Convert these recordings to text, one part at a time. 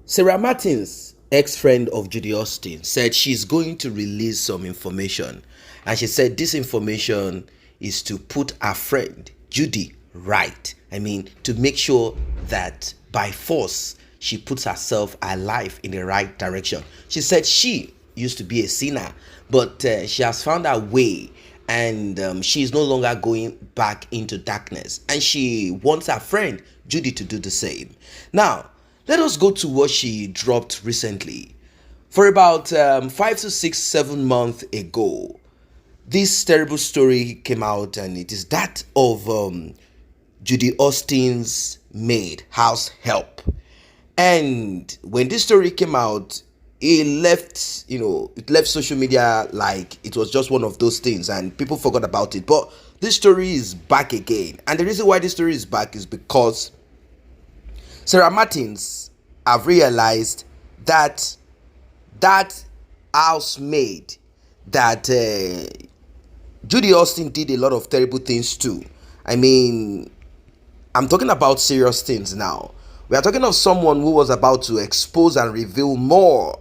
Sarah Martin's ex-friend of Judy Austin said she's going to release some information. And she said this information is to put her friend Judy right. To make sure that by force she puts herself, her life in the right direction. She said she used to be a sinner, but she has found her way, and she is no longer going back into darkness, and she wants her friend Judy to do the same. Now, let us go to what she dropped recently. For about 5 to 6, 7 months ago, this terrible story came out, and it is that of Judy Austin's maid, house help. And when this story came out, it left social media like it was just one of those things, and people forgot about it. But this story is back again, and the reason why this story is back is because Sarah Martins have realized that that housemaid that Judy Austin did a lot of terrible things too. I'm talking about serious things now. We are talking of someone who was about to expose and reveal more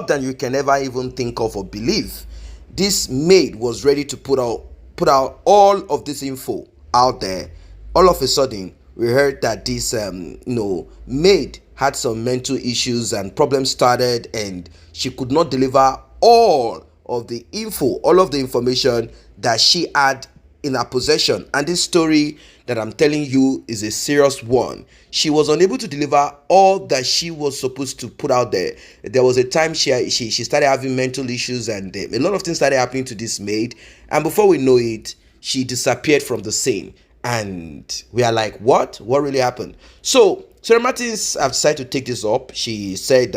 than you can ever even think of or believe. This maid was ready to put out all of this info out there. All of a sudden, we heard that this maid had some mental issues and problems started, and she could not deliver all of the info, all of the information that she had in her possession. And this story that I'm telling you is a serious one. She was unable to deliver all that she was supposed to put out there. There was a time she started having mental issues, and a lot of things started happening to this maid, and before we know it, she disappeared from the scene. And we are like, what really happened? So Sarah Martins have decided to take this up. She said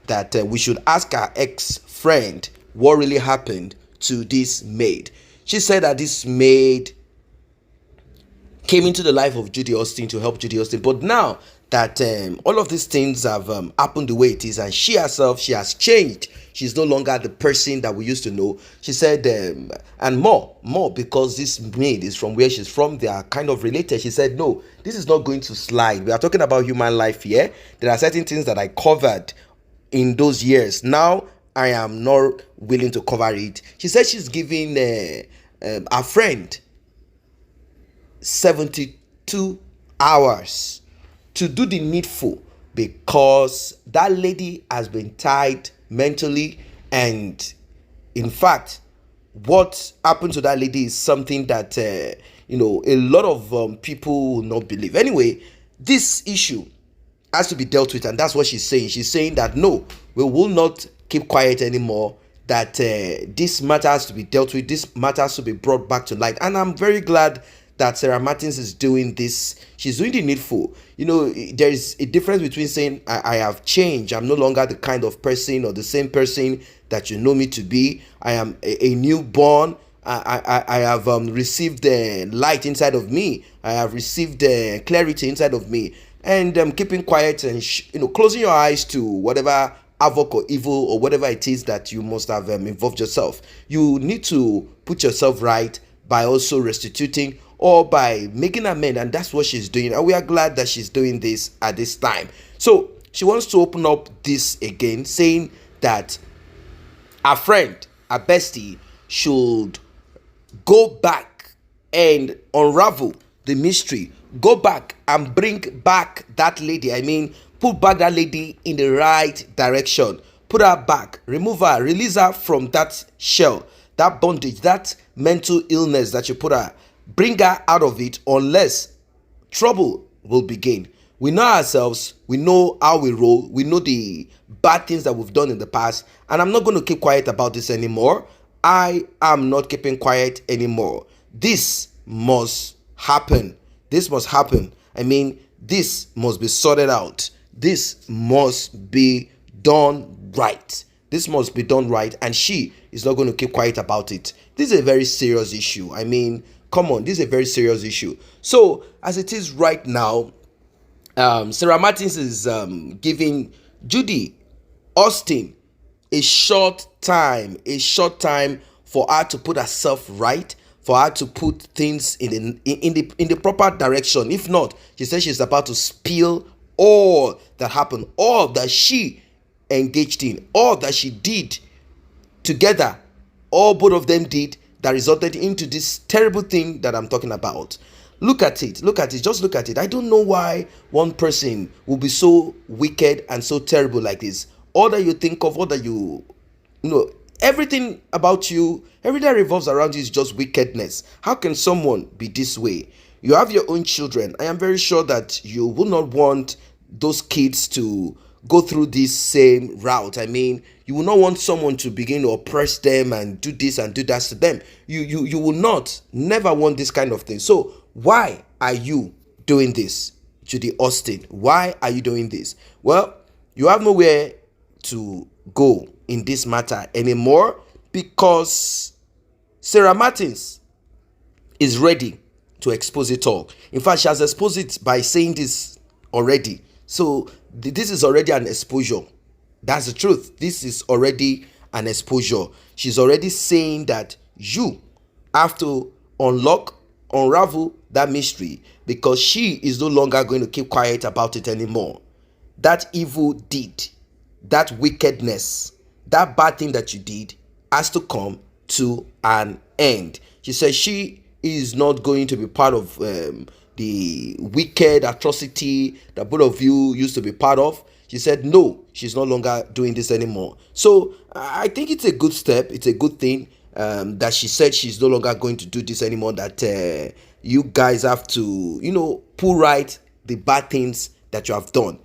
that we should ask our ex-friend what really happened to this maid. She said that this maid came into the life of Judy Austin to help Judy Austin, but now that all of these things have happened the way it is, and she herself, she has changed. She's no longer the person that we used to know. She said, and more because this maid is from where she's from. They are kind of related. She said, no, this is not going to slide. We are talking about human life here. There are certain things that I covered in those years. Now I am not willing to cover it. She said she's giving a friend 72 hours to do the needful, because that lady has been tied mentally. And in fact, what happened to that lady is something that a lot of people will not believe. Anyway, this issue has to be dealt with, and that's what she's saying. She's saying that no, we will not keep quiet anymore, that this matter has to be dealt with, this matter has to be brought back to light. And I'm very glad that Sarah Martins is doing this. She's doing the needful. There is a difference between saying I have changed, I'm no longer the kind of person or the same person that you know me to be. I am a newborn. I have received the light inside of me. I have received the clarity inside of me. And keeping quiet and closing your eyes to whatever havoc or evil or whatever it is that you must have involved yourself. You need to put yourself right by also restituting or by making amends, and that's what she's doing. And we are glad that she's doing this at this time. So she wants to open up this again, saying that our friend, our bestie, should go back and unravel the mystery. Go back and bring back that lady. Put back that lady in the right direction. Put her back, remove her, release her from that shell, that bondage, that mental illness that you put her. Bring her out of it, unless trouble will begin. We know ourselves, we know how we roll, we know the bad things that we've done in the past, and I'm not going to keep quiet about this anymore. I am not keeping quiet anymore. This must happen. This must happen. This must be sorted out. This must be done right. This must be done right, and she is not going to keep quiet about it. This is a very serious issue. Come on, this is a very serious issue. So, as it is right now, Sarah Martins is giving Judy Austin a short time for her to put herself right, for her to put things in the proper direction. If not, she says she's about to spill all that happened, all that she engaged in, all that she did together, all both of them did, that resulted into this terrible thing that I'm talking about. Look at it, just look at it. I don't know why one person will be so wicked and so terrible like this. All that you think of, all that you know, everything about you, everything that revolves around you is just wickedness. How can someone be this way? You have your own children. I am very sure that you will not want those kids to go through this same route. I mean, you will not want someone to begin to oppress them and do this and do that to them. You will not, never want this kind of thing. So why are you doing this, Judy Austin? Why are you doing this? Well, you have nowhere to go in this matter anymore, because Sarah Martins is ready to expose it all. In fact, she has exposed it by saying this already. So this is already an exposure. That's the truth. This is already an exposure. She's already saying that you have to unravel that mystery, because she is no longer going to keep quiet about it anymore. That evil deed, that wickedness, that bad thing that you did has to come to an end. She says she is not going to be part of the wicked atrocity that both of you used to be part of. She said no, she's no longer doing this anymore. So I think it's a good step. It's a good thing that she said she's no longer going to do this anymore, that you guys have to, pull right the bad things that you have done.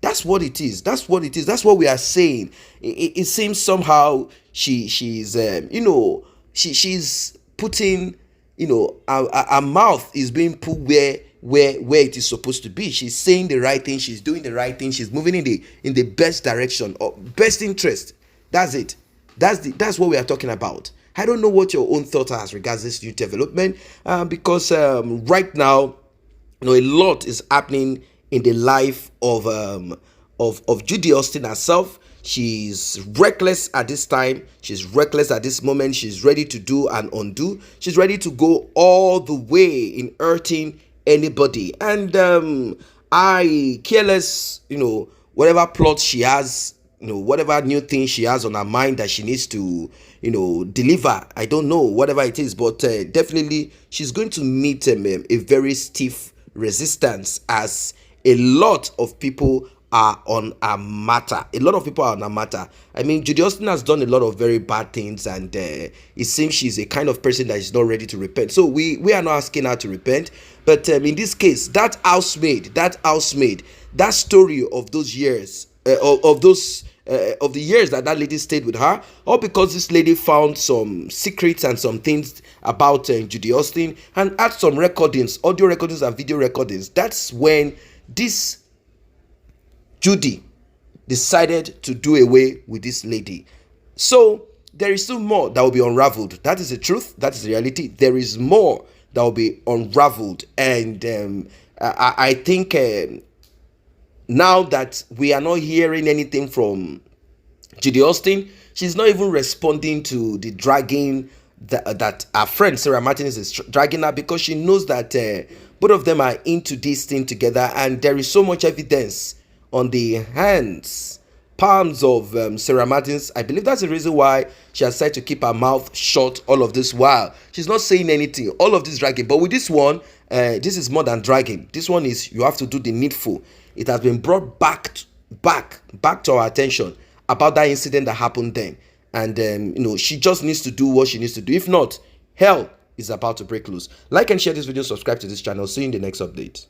That's what it is. That's what it is. That's what we are saying. It seems somehow she's putting, her mouth is being put where it is supposed to be. She's saying the right thing. She's doing the right thing. She's moving in the best direction or best interest. That's it. That's what we are talking about. I don't know what your own thought as regards this new development, because right now, a lot is happening in the life of Judy Austin herself. She's reckless at this time. She's reckless at this moment. She's ready to do and undo. She's ready to go all the way in hurting anybody. And I care less, whatever plot she has, whatever new thing she has on her mind that she needs to, deliver. I don't know, whatever it is, but definitely she's going to meet a very stiff resistance, as a lot of people are on a matter. A lot of people are on a matter. I mean, Judy Austin has done a lot of very bad things, and it seems she's a kind of person that is not ready to repent. So we are not asking her to repent, but in this case, that housemaid, that story of those years, of the years that lady stayed with her, all because this lady found some secrets and some things about Judy Austin, and had some recordings, audio recordings and video recordings. That's when this Judy decided to do away with this lady. So there is still more that will be unraveled. That is the truth. That is the reality. There is more that will be unraveled, and I think now that we are not hearing anything from Judy Austin, she's not even responding to the dragging that our friend Sarah Martins is dragging her, because she knows that both of them are into this thing together, and there is so much evidence on the hands, palms of Sarah Martins. I believe that's the reason why she has decided to keep her mouth shut all of this while. She's not saying anything, all of this dragging. But with this one, this is more than dragging. This one is, you have to do the needful. It has been brought back to our attention about that incident that happened then. And she just needs to do what she needs to do. If not, hell is about to break loose. Like and share this video, subscribe to this channel. See you in the next update.